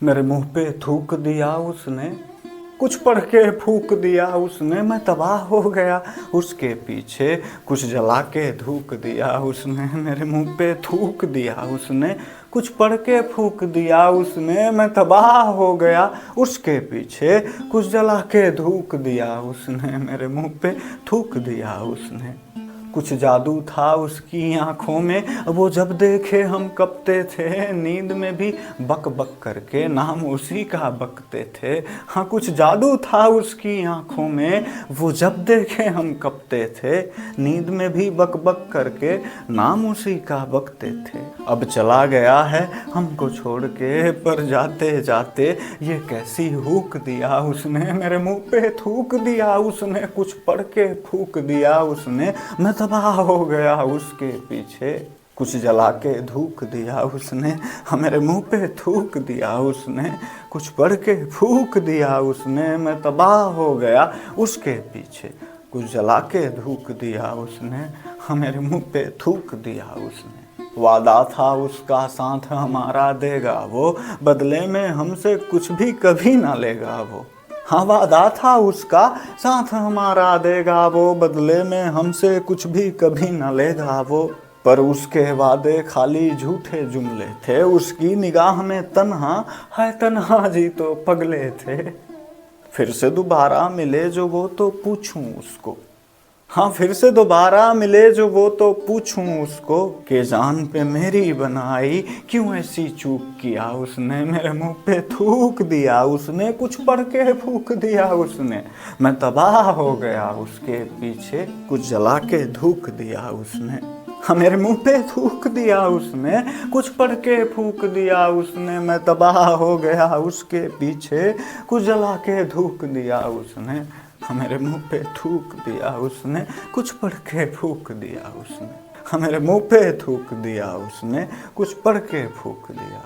मेरे मुंह पे थूक दिया उसने, कुछ पढ़ के फूक दिया उसने, मैं तबाह हो गया उसके पीछे, कुछ जला के धूक दिया उसने। मेरे मुंह पे थूक दिया उसने, कुछ पढ़ के फूक दिया उसने, मैं तबाह हो गया उसके पीछे, कुछ जला के धूक दिया उसने। मेरे मुंह पे थूक दिया उसने। कुछ जादू था उसकी आंखों में, वो जब देखे हम कपते थे, नींद में भी बक बक करके नाम उसी का बकते थे। हाँ, कुछ जादू था उसकी आंखों में, वो जब देखे हम कपते थे, नींद में भी बक बक करके नाम उसी का बकते थे। अब चला गया है हमको छोड़ के, पर जाते जाते ये कैसी हुक दिया उसने। मेरे मुंह पे थूक दिया उसने, कुछ पढ़ के फूक दिया उसने, मैं तबाह हो गया उसके पीछे, कुछ जला के धूक दिया उसने। मेरे मुंह पे थूक दिया उसने, कुछ पढ़ के फूक दिया उसने, मैं तबाह हो गया उसके पीछे, कुछ जला के धूक दिया उसने। मेरे मुंह पे थूक दिया उसने। वादा था उसका साथ हमारा देगा वो, बदले में हमसे कुछ भी कभी ना लेगा वो। हाँ, वादा था उसका साथ हमारा देगा वो, बदले में हमसे कुछ भी कभी न लेगा वो। पर उसके वादे खाली झूठे जुमले थे, उसकी निगाह में तन्हा है तन्हा जी तो पगले थे। फिर से दोबारा मिले जो वो तो पूछूं उसको, हाँ फिर से दोबारा मिले जो वो तो पूछूं उसको, कि जान पे मेरी बनाई क्यों ऐसी चूक किया उसने। मेरे मुंह पे थूक दिया उसने, कुछ पढ़ के फूक दिया उसने, मैं तबाह हो गया उसके पीछे, कुछ जला के धूक दिया उसने। हाँ, मेरे मुंह पे थूक दिया उसने, कुछ पढ़ के फूक दिया उसने, मैं तबाह हो गया उसके पीछे, कुछ जला के धूक दिया उसने। मेरे मुंह पे थूक दिया उसने, कुछ पढ़ के फूक दिया उसने। मेरे मुंह पे थूक दिया उसने, कुछ पढ़ के फूक दिया।